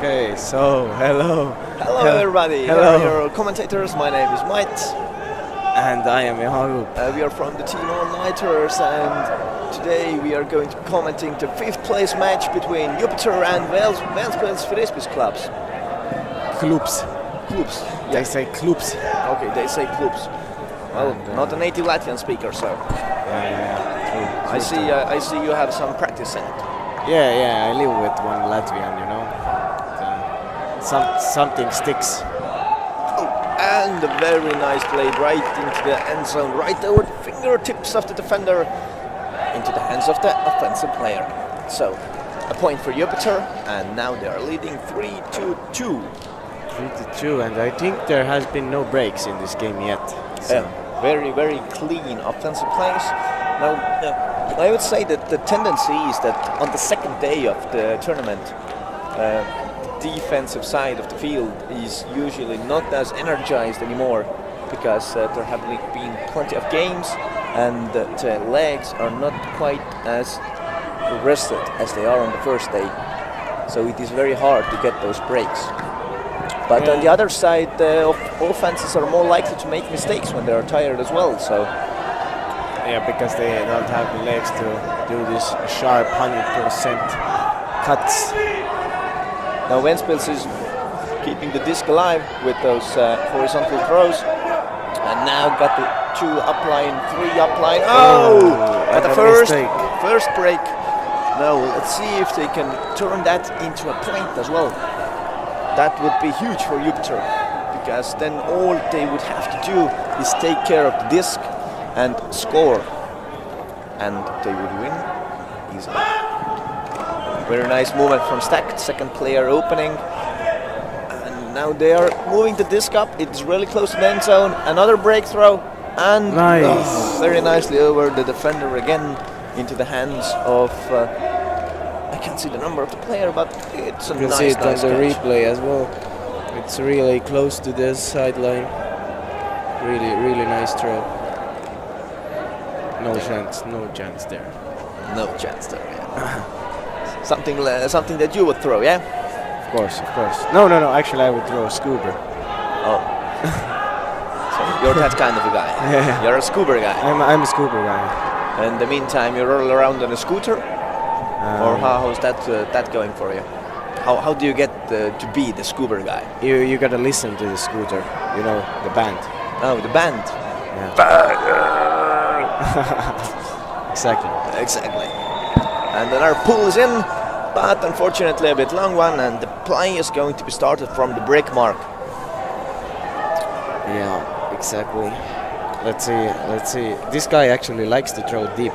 Okay, so hello. Hello everybody, Hello. here are your commentators. My name is Mait. And I am Jakob. We are from the team All-Nighters, and today we are going to be commenting the 5th place match between JuPiter and Ventspils clubs. Clubs. Clubs. They say clubs. Okay, they say clubs. Well, And, not a native Latvian speaker, so Yeah. True. I see you have some practice in it. Yeah, I live with one Latvian, you know. Something sticks. And a very nice play right into the end zone, right over the fingertips of the defender, into the hands of the offensive player. So, a point for JuPiter, and now they are leading 3-2. 3-2, and I think there has been no breaks in this game yet. So. Very, very clean offensive plays. Now, I would say that the tendency is that on the second day of the tournament, defensive side of the field is usually not as energized anymore because there have been plenty of games and the legs are not quite as rested as they are on the first day. So it is very hard to get those breaks. But on the other side, offenses are more likely to make mistakes when they are tired as well. So yeah, because they don't have the legs to do this sharp 100% cuts. now Ventspils is keeping the disc alive with those horizontal throws. And now got the 2 upline, 3 upline. At the first break. Now let's see if they can turn that into a point as well. That would be huge for JuPiter, because then all they would have to do is take care of the disc and score, and they would win easily. Very nice movement from Stack, second player opening, and now they are moving the disc up. It's really close to the end zone. Another breakthrow, and nice. Very nicely over the defender again into the hands of. I can't see the number of the player, but it's a nice, you can see it on the catch. replay as well. It's really close to the sideline. Really nice throw. No chance there. No chance there. Yeah. something that you would throw, yeah? Of course. No. Actually, I would throw a scuba. Oh. So you're that kind of a guy. Yeah. You're a scuba guy. I'm a scuba guy. In the meantime, you roll around on a scooter. Or how's that going for you? How do you get to be the scuba guy? You gotta listen to the scooter, you know, the band. Oh, the band. Exactly. And then our pull is in, but unfortunately a bit long one, and the play is going to be started from the break mark. Yeah, exactly. Let's see. This guy actually likes to throw deep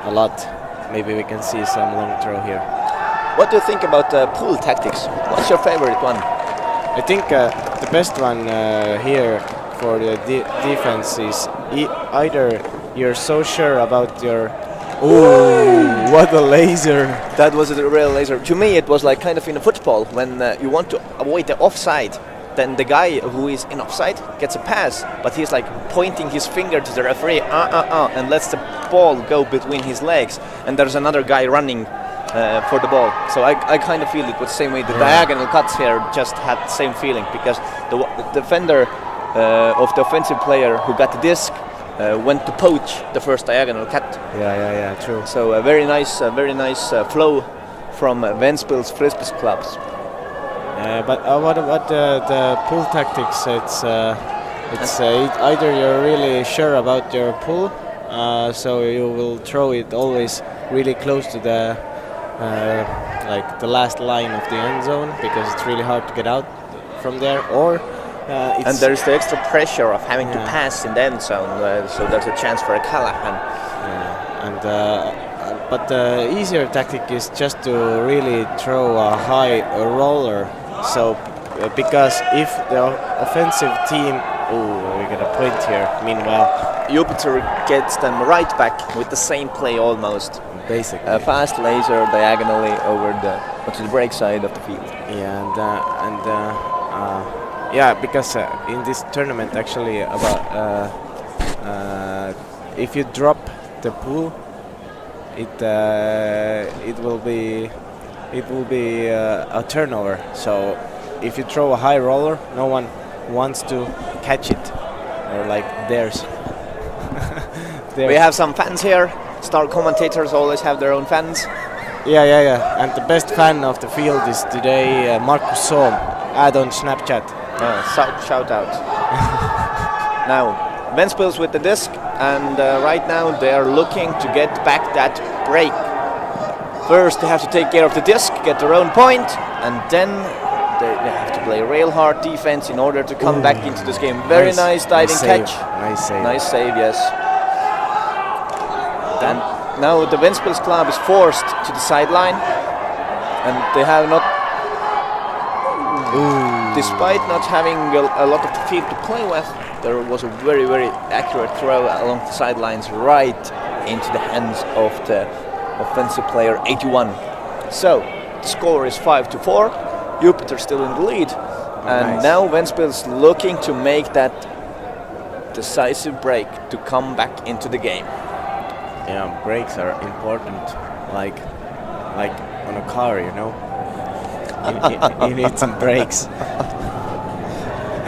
a lot. Maybe we can see some long throw here. What do you think about pull tactics? What's your favorite one? I think the best one here for the defense is either you're so sure about your... Oh, what a laser! That was a real laser. To me, it was like kind of in a football when you want to avoid the offside. Then the guy who is in offside gets a pass, but he's like pointing his finger to the referee, and lets the ball go between his legs. And there's another guy running for the ball. So I kind of feel it was the same way. The diagonal cuts here just had the same feeling, because the defender of the offensive player who got the disc went to poach the first diagonal cut. Yeah, true. So a very nice flow from Ventspils clubs. But what about the pull tactics? It's either you're really sure about your pull, so you will throw it always really close to the the last line of the end zone, because it's really hard to get out from there, or and there's the extra pressure of having to pass in the end zone, so there's a chance for a Callahan. But the easier tactic is just to really throw a high roller. So because if the offensive team, we got a point here. Meanwhile, JuPiter gets them right back with the same play almost. Basically, a fast laser diagonally over to the break side of the field. Yeah, because in this tournament, actually, if you drop the pool, it will be it will be a turnover. So if you throw a high roller, no one wants to catch it, or like theirs. We have some fans here. Star commentators always have their own fans. Yeah. And the best fan of the field is today Markus Soom. Add on Snapchat. Shout out. Now, Ventspils with the disc, and right now they are looking to get back that break. First, they have to take care of the disc, get their own point, and then they have to play real hard defense in order to come back into this game. Very nice diving catch. Nice save. Nice save, yes. And now the Ventspils club is forced to the sideline, and they have not, despite not having a lot of the field to play with, there was a very, very accurate throw along the sidelines right into the hands of the offensive player 81. So the score is 5-4. JuPiter still in the lead, and now Ventspils looking to make that decisive break to come back into the game. Yeah, brakes are important, like on a car, you know. You need some brakes.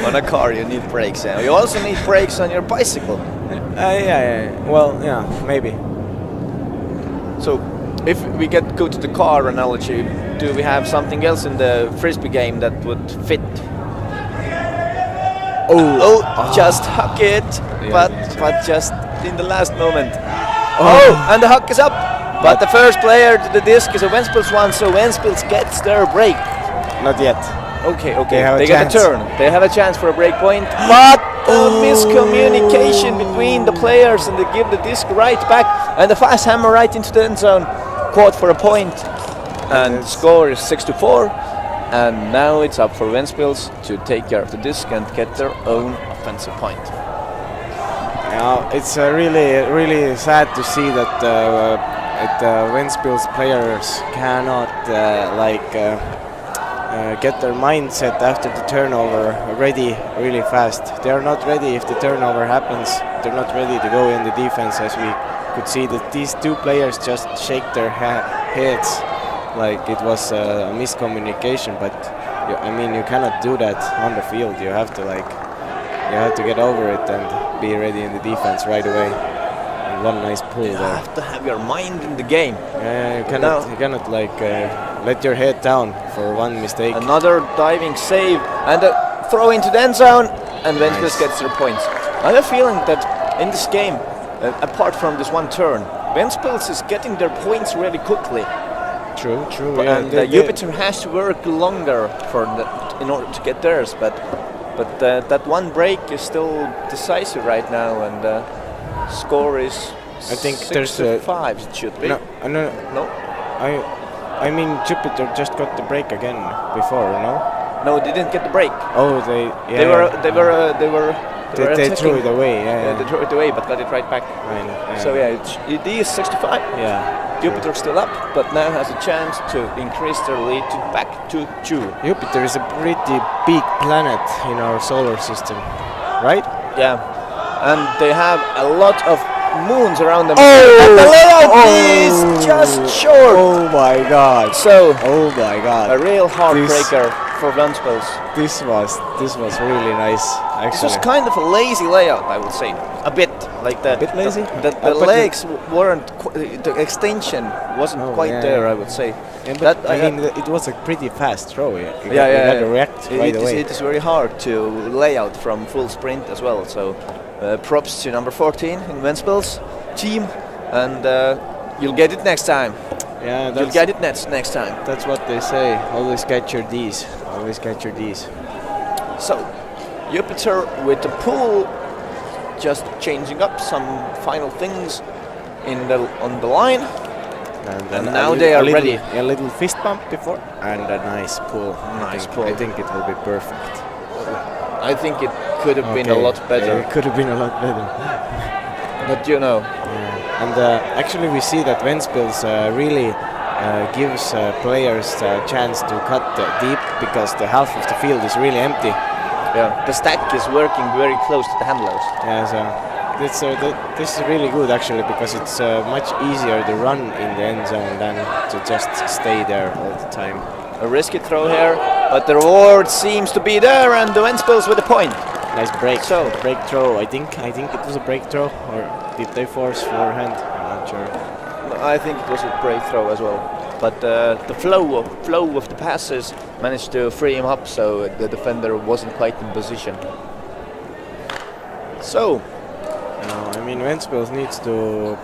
On a car you need brakes. Yeah. You also need brakes on your bicycle. Yeah. Well, yeah, maybe. So, if we go to the car analogy, do we have something else in the frisbee game that would fit? Just huck it, but just in the last moment. And the huck is up. But the first player to the disc is a Ventspils one, so Ventspils gets their break. Not yet. Okay. They get a turn. They have a chance for a break point, but miscommunication between the players, and they give the disc right back, and the fast hammer right into the end zone, caught for a point, and the score is 6-4. And now it's up for Ventspils to take care of the disc and get their own offensive point. Yeah, it's really sad to see that Ventspils players cannot get their mindset after the turnover ready really fast. They are not ready if the turnover happens. They're not ready to go in the defense, as we could see that these two players just shake their heads like it was a miscommunication. But you cannot do that on the field. You have to get over it and be ready in the defense right away. And one nice pull You there. have to have your mind in the game. Yeah, you cannot let your head down for one mistake. Another diving save and a throw into the end zone, and Ventspils gets their points. I have a feeling that in this game, apart from this one turn, Ventspils is getting their points really quickly. True. And JuPiter has to work longer in order to get theirs, but that one break is still decisive right now, and score is I think 6-5. It should be. No. I mean JuPiter just got the break again before, no? No, they didn't get the break. Oh, They threw it away. They threw it away, but got it right back. I know. So it is 65. Yeah. JuPiter still up, but now has a chance to increase their lead back to 2. JuPiter is a pretty big planet in our solar system, right? Yeah, and they have a lot of moons around them. And the layout is just short. Oh my God! A real heartbreaker for Ventspils. This was really nice. Actually, This was kind of a lazy layout, I would say. A bit like that. A bit lazy? The legs weren't. The extension wasn't quite there, I would say. Yeah, but it was a pretty fast throw. You got to react right away. It is very hard to lay out from full sprint as well. So props to number 14 in Ventspils team, and you'll get it next time. Yeah, you'll get it next time. That's what they say. Always catch your D's. Always catch your D's. So JuPiter with the pull, just changing up some final things on the line. And now they are ready. A little fist bump before, and a nice pull. I think it will be perfect. I think it could have been a lot better. It could have been a lot better. But you know. Yeah. And actually we see that Ventspils really gives players a chance to cut deep, because the half of the field is really empty. Yeah. The stack is working very close to the handlers. Yeah, so this is really good actually, because it's much easier to run in the end zone than to just stay there all the time. A risky throw here, but the reward seems to be there, and the Ventspils with the point. Nice break. So break throw. I think it was a break throw, or did they force forehand? I'm not sure. I think it was a break throw as well. But the flow of the passes managed to free him up, so the defender wasn't quite in position. So, I mean, Ventspils needs to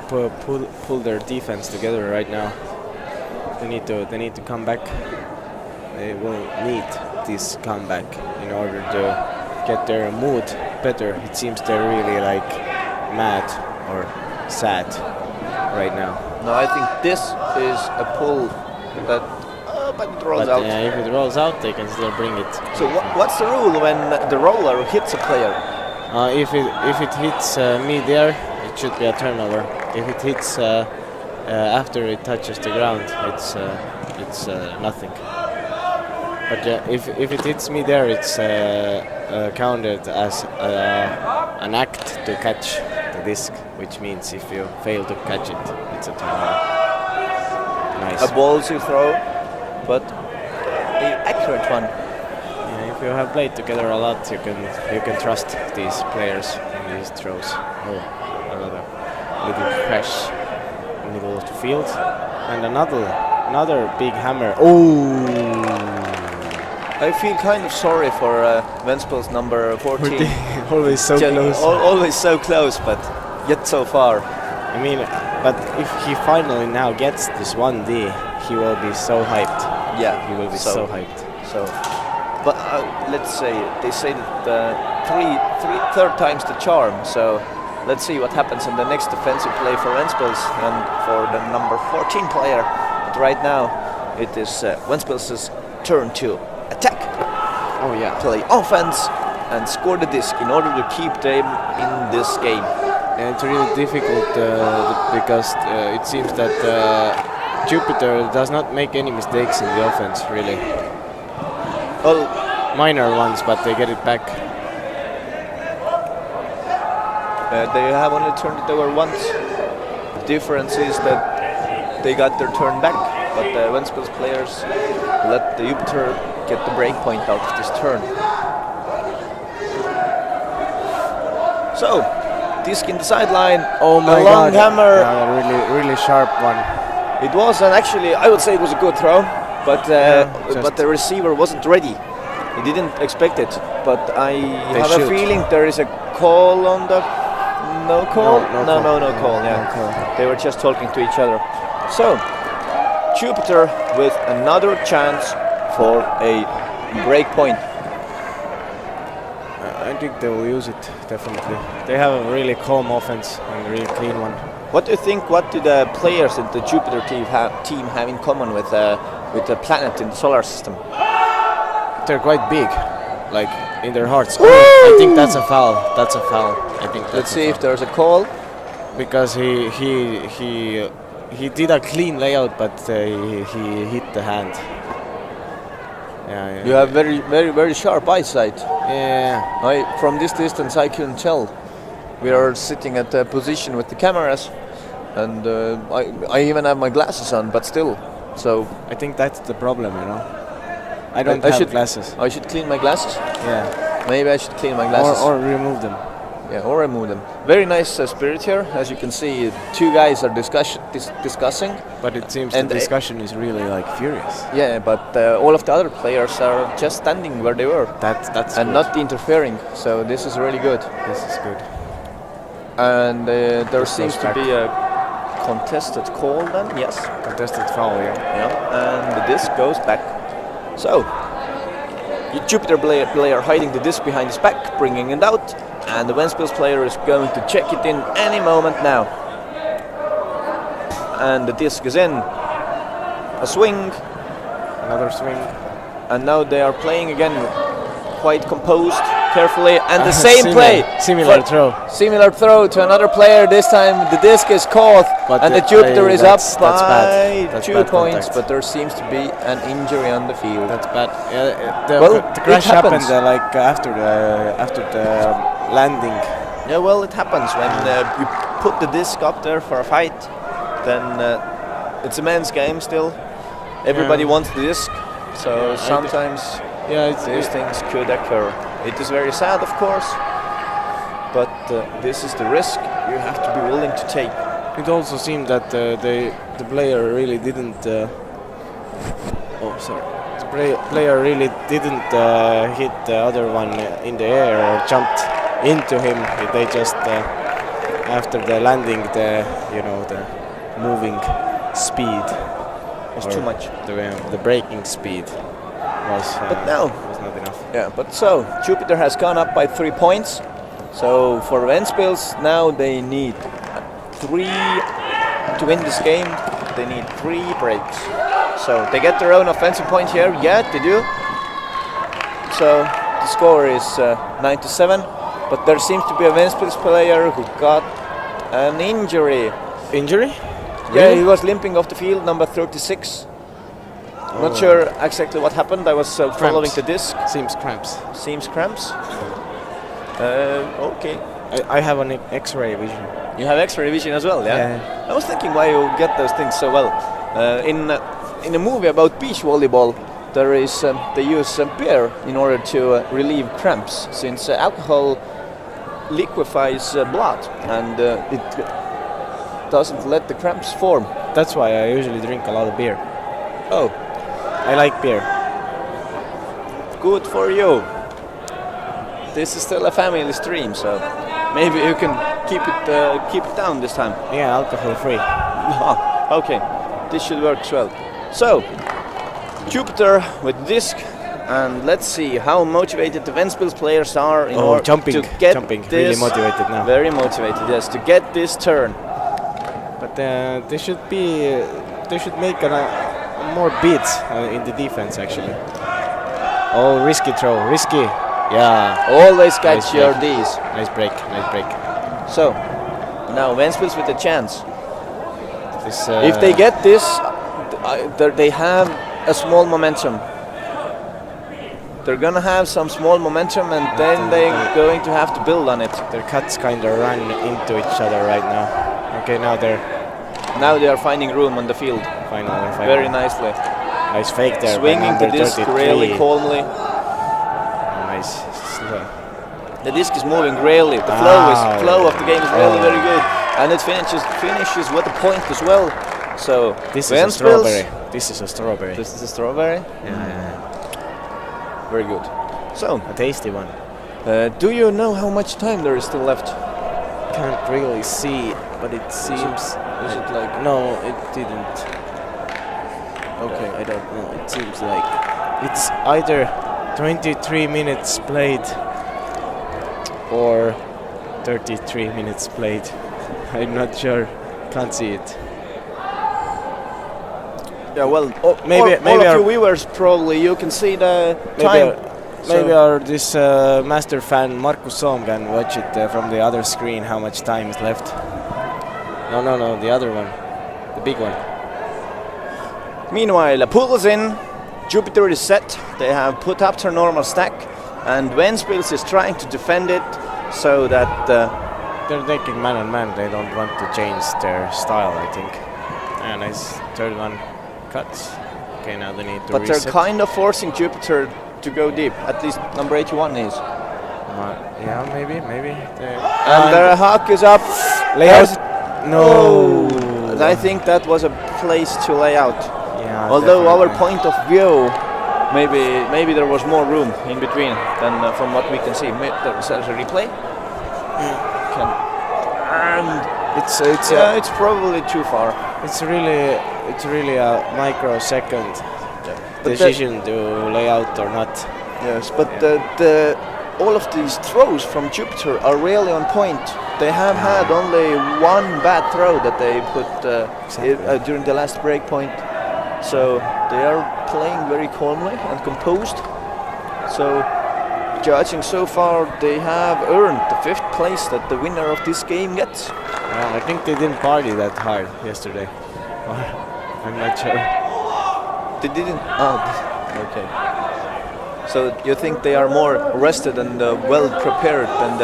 pull their defense together right now. They need to come back. They will need this comeback in order to get their mood better. It seems they're really like mad or sad right now. No, I think this is a pull that but it rolls out. Yeah, if it rolls out, they can still bring it. So what's the rule when the roller hits a player? If it hits mid-air, it should be a turnover. If it hits after it touches the ground, it's nothing. But if it hits mid-air, it's counted as an act to catch the disc, which means if you fail to catch it, it's a turnover. Nice. A ballsy throw, but an accurate one. Yeah, if you have played together a lot, you can trust these players in these throws. Oh, another little crash in the middle of the field, and another big hammer. Oh! I feel kind of sorry for Ventspils number 14. Always so close. Always so close, but yet so far. I mean, but if he finally now gets this 1D, he will be so hyped. Yeah, he will be so hyped. So, but let's say they say that third time's the charm. So let's see what happens in the next defensive play for Ventspils and for the number 14 player. But right now, it is Ventspils' turn to attack. Oh yeah. Play offense and score the disc in order to keep them in this game. And it's really difficult because it seems that JuPiter does not make any mistakes in the offense, really. Well, minor ones, but they get it back. They have only turned it over once. The difference is that they got their turn back, but the Ventspils players let the JuPiter get the break point out of this turn. So, disc in the sideline. Oh my a long God. hammer. Yeah, really sharp one. It was, and actually, I would say it was a good throw, but the receiver wasn't ready. He didn't expect it. But I have a feeling there is a call on the no call. No call. Yeah, no call. They were just talking to each other. So, JuPiter with another chance for a break point. I think they will use it, definitely. They have a really calm offense and a really clean one. What do you think, what do the players in the JuPiter team have in common with the planet in the solar system? They're quite big, like in their hearts. I think that's a foul. That's a foul. I think. Let's see if there's a call. Because he did a clean layout, but he hit the hand. Yeah. You have very sharp eyesight. Yeah. From this distance, I couldn't tell. We are sitting at a position with the cameras, and I even have my glasses on, but still. So I think that's the problem, you know. I don't have glasses. I should clean my glasses. Yeah. Maybe I should clean my glasses. Or remove them. Yeah, or remove them. Very nice spirit here. As you can see, two guys are discussing. But it seems the discussion is really like furious. Yeah, but all of the other players are just standing where they were. That's and good. Not interfering. So this is really good. This is good. And there seems to be a contested call then. Yes. Contested foul. Yeah. And the disc goes back. So JuPiter player hiding the disc behind his back, bringing it out. And the Ventspils player is going to check it in any moment now. And the disc is in. A swing. Another swing. And now they are playing again quite composed, carefully. And the same play. Similar throw. Similar throw to another player. This time the disc is caught. But and the JuPiter is up by that's 2 bad points. contact. But there seems to be an injury on the field. That's bad. Yeah, the Well, crash it happens. happened like after the landing. Yeah, well, it happens when you put the disc up there for a fight. Then it's a men's game still. Everybody wants the disc, so sometimes these things could occur. It is very sad, of course, but this is the risk you have to be willing to take. It also seemed that the player really didn't. The player really didn't hit the other one in the air or jumped into him. They just after the landing, the moving speed was too much. The braking speed was not enough. Yeah, but so JuPiter has gone up by 3 points. So for Ventspils now they need 3 to win this game. They need 3 breaks. So they get their own offensive point here. Yeah, they do. So the score is 9-7. But there seems to be a Ventspils player who got an injury. Injury? Yeah, Really? he was limping off the field, number 36. Not sure exactly what happened. I was following the disc. Seems cramps. Seems cramps. Okay. I have an X-ray vision. You have X-ray vision as well, yeah? I was thinking why you get those things so well. In a movie about beach volleyball, there is they use beer in order to relieve cramps, since alcohol liquefies blood and it doesn't let the cramps form. That's why I usually drink a lot of beer. Oh, I like beer. good for you. This is still a family stream, so maybe you can keep it down this time. Yeah, alcohol free. Okay, this should work as well. So, JuPiter with disc, and let's see how motivated the Ventspils players are in order to get jumping. this. Really motivated now. Very motivated, yes, to get this turn. But they should make more beats in the defense actually. Oh, risky throw, risky. Yeah. Always catch Nice your break. Ds. Nice break. So, now Ventspils with a chance. This, If they get this, they have a small momentum. They're gonna have some small momentum, and then they're going to have to build on it. their cuts kind of run into each other right now. Okay, now they are finding room on the field. finally. Very nicely. Nice fake there. by Swinging the number disc 33. really calmly. Nice. The disc is moving really. The flow of the game is really very good, and it finishes with a point as well. So This is a strawberry. This is a strawberry. This is a strawberry. Yeah. Very good. So, A tasty one. do you know how much time there is still left? Can't really see, but it seems. Is it like? No, it didn't. Okay. I don't know. It seems like it's either 23 minutes played or 33 minutes played. I'm not sure. Can't see it. Yeah, well, maybe all of our- you viewers probably you can see the time. Maybe this master fan Markus Soom can watch it from the other screen. How much time is left? No, the other one, the big one. Meanwhile, pulls in. JuPiter is set. They have put up their normal stack, and Ventspils is trying to defend it so that They're taking man on man. They don't want to change their style, I think. Yeah, nice third one. Cuts. Okay, now they need to but reset. they're kind of forcing JuPiter to go deep. At least number 81 is. Yeah, maybe. And their hawk is up. Layout. No. I think that was a place to lay out. Yeah, Although our definitely. point of view, maybe there was more room in between than from what we can see. There's a replay. And it's probably too far. It's really a microsecond decision to lay out or not. Yes, but all of these throws from JuPiter are really on point. They have had only one bad throw that they put during the last break point. So they are playing very calmly and composed. So judging so far, they have earned the 5th place that the winner of this game gets. I think they didn't party that hard yesterday. I'm not sure. They didn't. Oh, okay. So you think they are more rested and well prepared than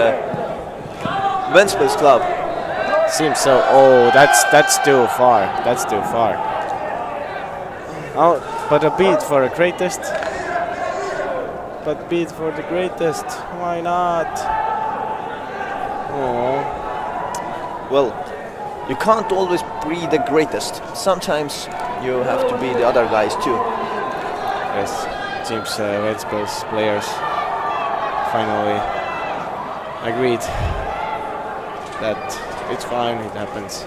Ventspils club. Seems so. Oh, that's too far. That's too far. Oh, but a beat for the greatest. But beat for the greatest. Why not? Oh. Well, you can't always be the greatest. Sometimes you have to be the other guys too. Yes, seems Ventspils players finally agreed that it's fine, it happens.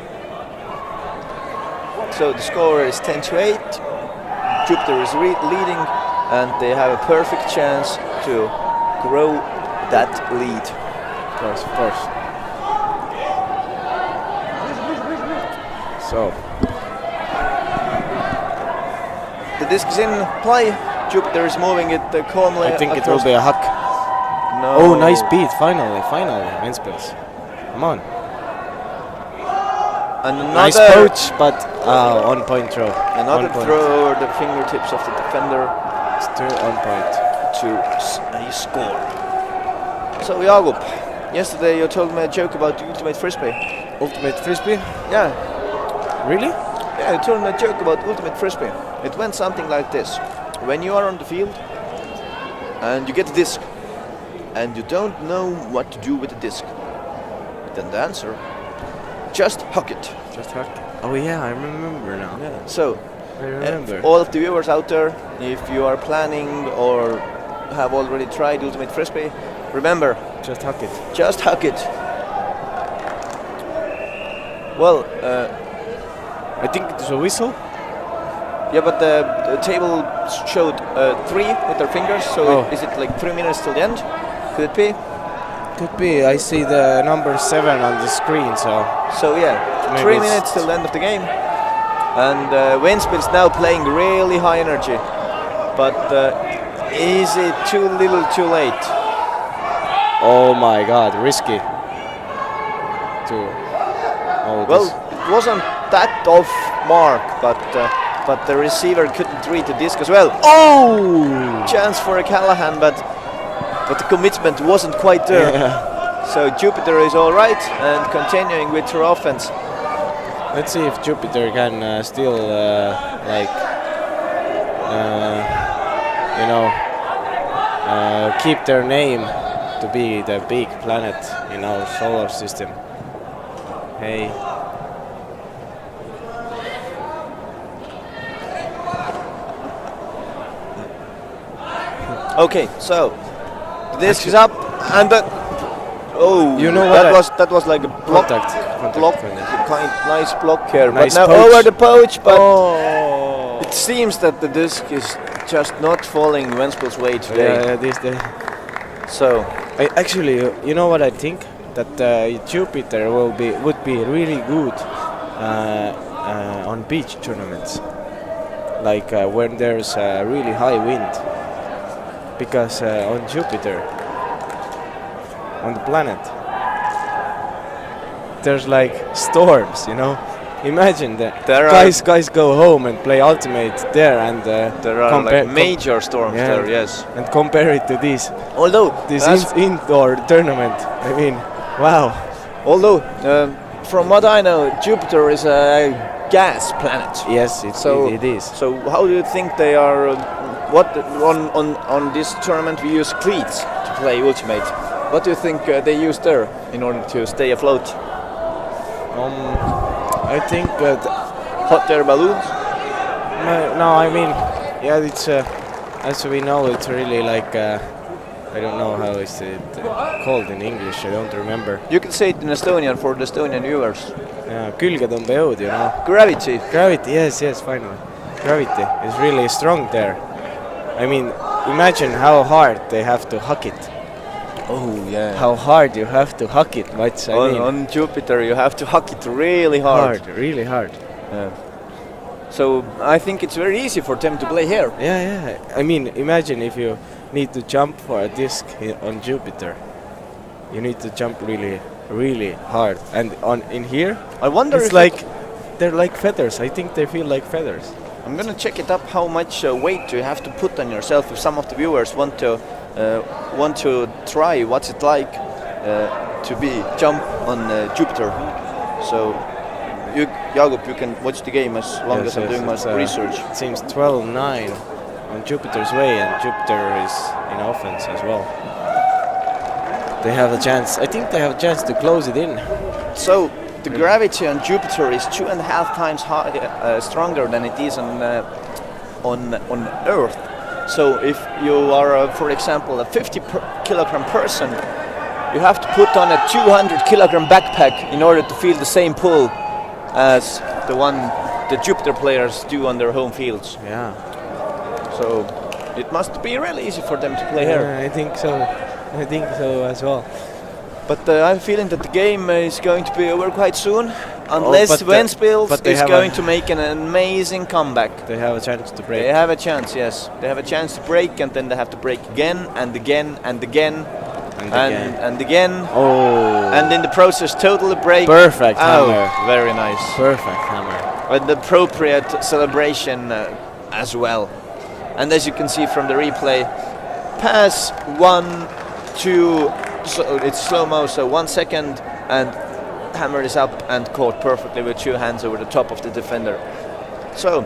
So the score is 10-8. JuPiter is leading, and they have a perfect chance to grow that lead. Of course, of course. So, the disc is in play. JuPiter is moving it calmly. I think it will be a huck. No. Oh, nice beat, finally, Ventspils. Come on. And Nice poach, but on point throw. Another On point. throw over the fingertips of the defender Still on point. to a score. So Jakub, yesterday you told me a joke about the ultimate frisbee. Ultimate frisbee? Yeah, Really? yeah, you told me a joke about ultimate frisbee. It went something like this: when you are on the field and you get a disc and you don't know what to do with the disc, then the answer: just huck it. Just huck. Oh yeah, I remember now. So, I remember. all of the viewers out there, if you are planning or have already tried ultimate frisbee, remember, Just huck it. just huck it. Well, I think it's a whistle. yeah, but the table showed 3 with their fingers, so Oh. is it like 3 minutes till the end? Could it be? Could be. I see the number 7 on the screen, so So yeah, Maybe 3 it's- minutes till the end of the game. And Ventspils now playing really high energy. But is it too little too late? oh my god, risky. Oh, Well, this- it wasn't that off mark, but the receiver couldn't read the disc as well. oh! Chance for a Callahan, but the commitment wasn't quite there. Yeah. So JuPiter is all right and continuing with her offense. Let's see if JuPiter can still keep their name to be the big planet in our solar system. Hey. Okay, so the disc is up and You know what that was like a block, Contact block, contact. nice block here. Nice but now poach. over the poach, but Oh! it seems that the disc is just not falling Ventspils' way today. Yeah, this day. So Actually, you know what I think? That JuPiter would be really good on beach tournaments, like when there's really high wind, because on JuPiter, on the planet, there's like storms, you know. Imagine that guys go home and play ultimate there, and there are like major storms there, yes. and compare it to this Although indoor tournament. I mean, wow. although from what I know, JuPiter is a gas planet. Yes, it is. So how do you think they are? On this tournament we use cleats to play ultimate. What do you think they use there in order to stay afloat? I think Hot air balloons. no, I mean, yeah, it's as we know, it's really like I don't know how is it called in English. I don't remember. You can say it in Estonian for the Estonian viewers. Külgetõmbejõud, you know. Gravity. Gravity, yes, finally. Gravity is really strong there. I mean, imagine how hard they have to huck it. Oh yeah. How hard you have to huck it, Mats. I mean, On JuPiter you have to huck it really hard. really hard. So I think it's very easy for them to play here. Yeah. I mean, imagine if you need to jump for a disc on JuPiter. You need to jump really, really hard. And in here, I wonder it's if like they're like feathers. I think they feel like feathers. I'm gonna check it up how much weight you have to put on yourself if some of the viewers want to try what's it like to be jump on JuPiter. So, Jakub, you can watch the game as long as I'm doing my research. It seems 12-9 on JuPiter's way, and JuPiter is in offense as well. They have a chance. I think they have a chance to close it in. So the gravity on JuPiter is 2.5 times stronger than it is on Earth. So if you are, for example, a 50-kilogram person, you have to put on a 200-kilogram backpack in order to feel the same pull as the one the JuPiter players do on their home fields. Yeah. So it must be really easy for them to play here. I think so. I think so as well. But I'm feeling that the game is going to be over quite soon, unless Ventspils is going to make an amazing comeback. They have a chance to break. They have a chance, yes. They have a chance to break, and then they have to break again and again and again and again. Oh! And in the process, totally break. Perfect hammer. Very nice. Perfect hammer. With the appropriate celebration as well. And as you can see from the replay, pass 1, 2. So it's slow-mo, so 1 second, and hammer is up and caught perfectly with 2 hands over the top of the defender. So,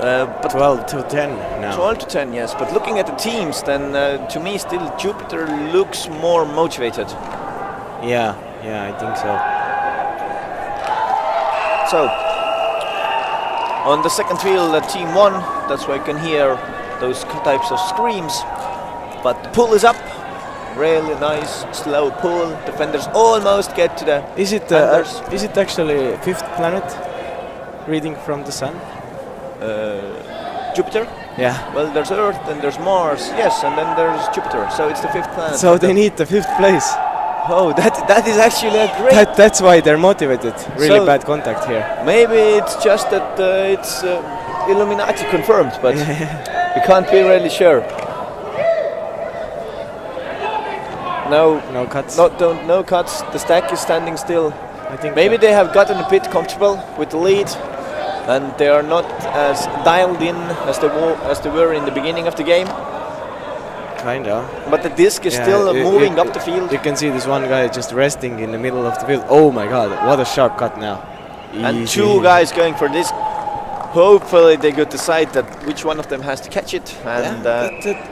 but 12-10 now. 12-10, yes. But looking at the teams, then to me still JuPiter looks more motivated. Yeah, I think so. So, on the second field, team 1, that's why you can hear those types of screams. But the pull is up. Really nice, slow pull. Defenders almost get to the. Is it actually 5th planet? Reading from the sun. JuPiter. Yeah. Well, there's Earth, and there's Mars. Yes, and then there's JuPiter. So it's the 5th planet. So they need the 5th place. Oh, that is actually a great. That's why they're motivated. Really bad contact here. Maybe it's just that it's Illuminati confirmed, but we can't be really sure. No cuts. No cuts. The stack is standing still. I think maybe they have gotten a bit comfortable with the lead, and they are not as dialed in as they were in the beginning of the game. Kinda. But the disc is still moving up the field. You can see this one guy just resting in the middle of the field. Oh my God! What a sharp cut now. And Easy. 2 guys going for this. Hopefully they could decide that which one of them has to catch it. And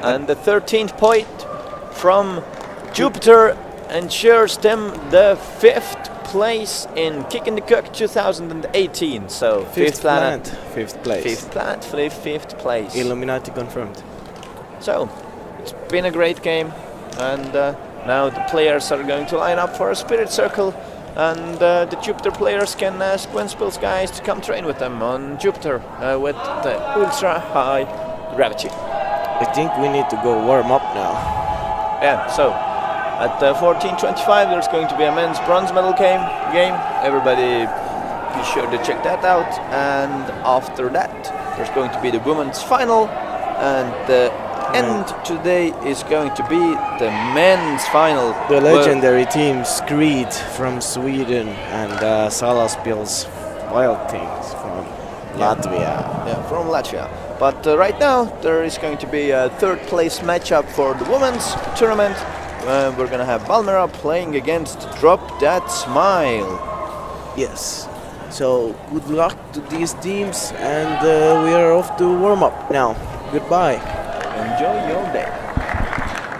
and the 13th point from JuPiter ensures them the 5th place in Kick in the Cook 2018. So 5th planet, 5th place. 5th planet, 5th place. Illuminati confirmed. So it's been a great game, and now the players are going to line up for a spirit circle, and the JuPiter players can ask Ventspils guys to come train with them on JuPiter with the ultra high gravity. I think we need to go warm up now. Yeah, so. At 14:25, there's going to be a men's bronze medal game. Everybody be sure to check that out. And after that, there's going to be the women's final. And the end today is going to be the men's final. The legendary team Screed from Sweden and Salaspils Wild Things from Latvia. Yeah, from Latvia. But right now, there is going to be a 3rd place matchup for the women's tournament. We're gonna have Valmera playing against Drop That Smile. Yes. So good luck to these teams, and we are off to warm up now. Goodbye. Enjoy your day.